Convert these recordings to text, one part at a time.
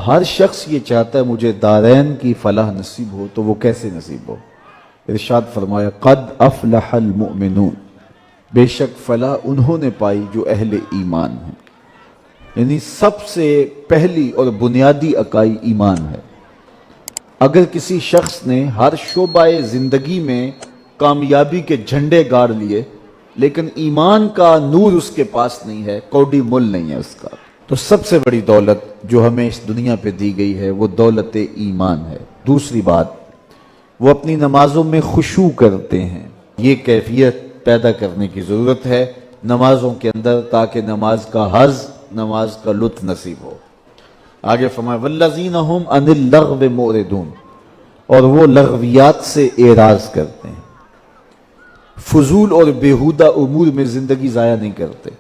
ہر شخص یہ چاہتا ہے مجھے دارین کی فلاح نصیب ہو، تو وہ کیسے نصیب ہو؟ ارشاد فرمایا قد افلح المؤمنون، بے شک فلاح انہوں نے پائی جو اہل ایمان ہیں۔ یعنی سب سے پہلی اور بنیادی اکائی ایمان ہے۔ اگر کسی شخص نے ہر شعبہ زندگی میں کامیابی کے جھنڈے گاڑ لیے لیکن ایمان کا نور اس کے پاس نہیں ہے، کوڑی مل نہیں ہے اس کا، تو سب سے بڑی دولت جو ہمیں اس دنیا پہ دی گئی ہے وہ دولت ایمان ہے۔ دوسری بات، وہ اپنی نمازوں میں خشوع کرتے ہیں۔ یہ کیفیت پیدا کرنے کی ضرورت ہے نمازوں کے اندر، تاکہ نماز کا حظ، نماز کا لطف نصیب ہو۔ آگے فرمایا والذین ھم عن اللغو معرضون، اور وہ لغویات سے اعراض کرتے ہیں، فضول اور بیہودہ امور میں زندگی ضائع نہیں کرتے۔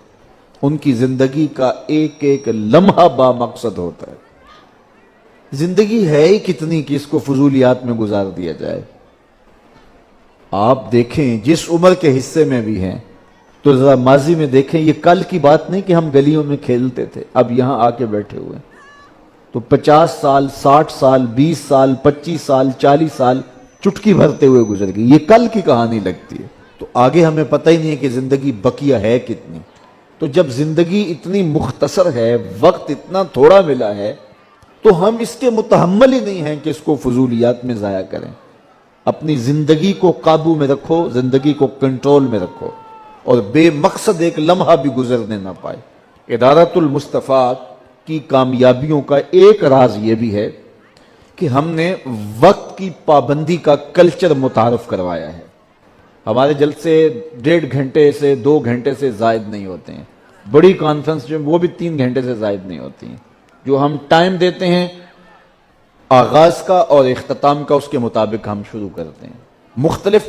ان کی زندگی کا ایک ایک لمحہ با مقصد ہوتا ہے۔ زندگی ہے ہی کتنی کہ اس کو فضولیات میں گزار دیا جائے۔ آپ دیکھیں جس عمر کے حصے میں بھی ہیں تو ذرا ماضی میں دیکھیں، یہ کل کی بات نہیں کہ ہم گلیوں میں کھیلتے تھے، اب یہاں آ کے بیٹھے ہوئے ہیں تو 50 سال، 60 سال، 20 سال، 25 سال، 40 سال چٹکی بھرتے ہوئے گزر گئی۔ یہ کل کی کہانی لگتی ہے، تو آگے ہمیں پتہ ہی نہیں ہے کہ زندگی بقیہ ہے کتنی۔ تو جب زندگی اتنی مختصر ہے، وقت اتنا تھوڑا ملا ہے، تو ہم اس کے متحمل ہی نہیں ہیں کہ اس کو فضولیات میں ضائع کریں۔ اپنی زندگی کو قابو میں رکھو، زندگی کو کنٹرول میں رکھو، اور بے مقصد ایک لمحہ بھی گزرنے نہ پائے۔ ادارۃ المصطفیٰ کی کامیابیوں کا ایک راز یہ بھی ہے کہ ہم نے وقت کی پابندی کا کلچر متعارف کروایا ہے۔ ہمارے جلسے 1.5 گھنٹے سے 2 گھنٹے سے زائد نہیں ہوتے ہیں، بڑی کانفرنس جو وہ بھی 3 گھنٹے سے زائد نہیں ہوتی ہیں۔ جو ہم ٹائم دیتے ہیں آغاز کا اور اختتام کا، اس کے مطابق ہم شروع کرتے ہیں۔ مختلف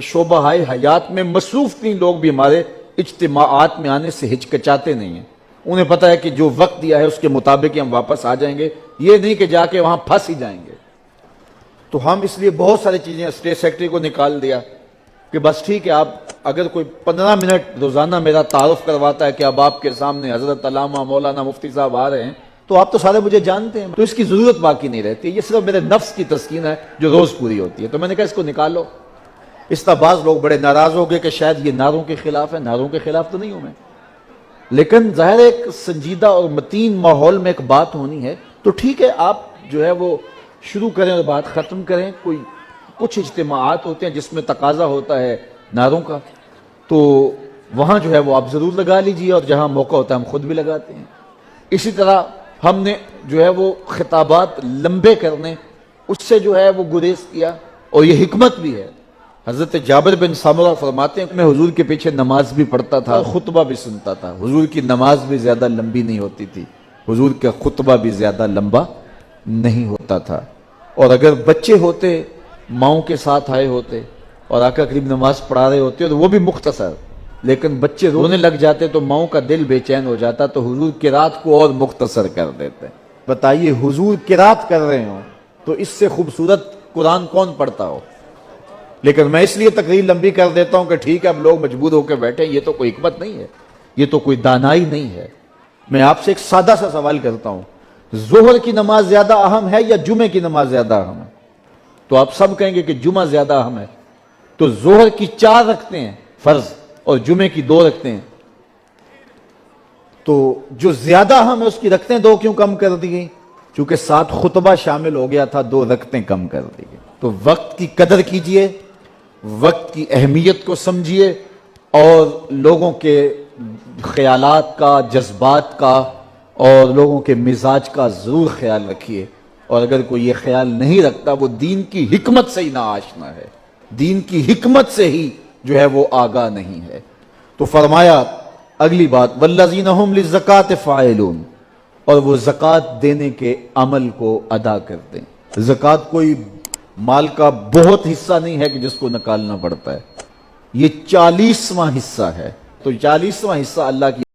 شعبہ حیات میں مصروف ترین لوگ بھی ہمارے اجتماعات میں آنے سے ہچکچاتے نہیں ہیں۔ انہیں پتہ ہے کہ جو وقت دیا ہے اس کے مطابق ہی ہم واپس آ جائیں گے، یہ نہیں کہ جا کے وہاں پھنس ہی جائیں گے۔ تو ہم اس لیے بہت ساری چیزیں اسٹیٹ سیکرٹری کو نکال دیا کہ بس ٹھیک ہے، آپ اگر کوئی 15 منٹ روزانہ میرا تعارف کرواتا ہے کہ اب آپ کے سامنے حضرت علامہ مولانا مفتی صاحب آ رہے ہیں، تو آپ تو سارے مجھے جانتے ہیں، تو اس کی ضرورت باقی نہیں رہتی۔ یہ صرف میرے نفس کی تسکین ہے جو روز پوری ہوتی ہے۔ تو میں نے کہا اس کو نکالو۔ اس طرح بعض لوگ بڑے ناراض ہو گئے کہ شاید یہ نعروں کے خلاف ہے۔ نعروں کے خلاف تو نہیں ہوں میں، لیکن ظاہر ایک سنجیدہ اور متین ماحول میں ایک بات ہونی ہے، تو ٹھیک ہے آپ جو ہے وہ شروع کریں اور بات ختم کریں۔ کچھ اجتماعات ہوتے ہیں جس میں تقاضا ہوتا ہے نعروں کا، تو وہاں جو ہے وہ آپ ضرور لگا لیجئے، اور جہاں موقع ہوتا ہے ہم خود بھی لگاتے ہیں۔ اسی طرح ہم نے جو ہے وہ خطابات لمبے کرنے، اس سے جو ہے وہ گریز کیا، اور یہ حکمت بھی ہے۔ حضرت جابر بن سمرہ فرماتے ہیں کہ میں حضور کے پیچھے نماز بھی پڑھتا تھا، خطبہ بھی سنتا تھا۔ حضور کی نماز بھی زیادہ لمبی نہیں ہوتی تھی، حضور کا خطبہ بھی زیادہ لمبا نہیں ہوتا تھا۔ اور اگر بچے ہوتے ماؤں کے ساتھ آئے ہوتے اور آقا کریم نماز پڑھا رہے ہوتے تو وہ بھی مختصر، لیکن بچے رونے لگ جاتے تو ماؤں کا دل بے چین ہو جاتا، تو حضور قرات کو اور مختصر کر دیتے۔ بتائیے حضور قرات کر رہے ہوں تو اس سے خوبصورت قرآن کون پڑھتا ہو؟ لیکن میں اس لیے تقریر لمبی کر دیتا ہوں کہ ٹھیک ہے اب لوگ مجبور ہو کے بیٹھے، یہ تو کوئی حکمت نہیں ہے، یہ تو کوئی دانائی نہیں ہے۔ میں آپ سے ایک سادہ سا سوال کرتا ہوں، ظہر کی نماز زیادہ اہم ہے یا جمعے کی نماز زیادہ اہم ہے؟ تو آپ سب کہیں گے کہ جمعہ زیادہ اہم ہے۔ تو ظہر کی 4 رکھتے ہیں فرض اور جمعے کی 2 رکھتے ہیں، تو جو زیادہ اہم ہے اس کی رکھتے ہیں 2 کیوں کم کر دی گئی؟ چونکہ ساتھ خطبہ شامل ہو گیا تھا، 2 رکھتے کم کر دی گئی۔ تو وقت کی قدر کیجئے، وقت کی اہمیت کو سمجھیے، اور لوگوں کے خیالات کا، جذبات کا اور لوگوں کے مزاج کا ضرور خیال رکھیے۔ اور اگر کوئی یہ خیال نہیں رکھتا وہ دین کی حکمت سے ہی ناآشنا ہے، دین کی حکمت سے ہی جو ہے وہ آگاہ نہیں ہے۔ تو فرمایا اگلی بات والذین ھم للزکاۃ فاعلون، اور وہ زکوٰۃ دینے کے عمل کو ادا کرتے ہیں۔ زکوٰۃ کوئی مال کا بہت حصہ نہیں ہے کہ جس کو نکالنا پڑتا ہے، یہ 40واں حصہ ہے۔ تو 40واں حصہ اللہ کی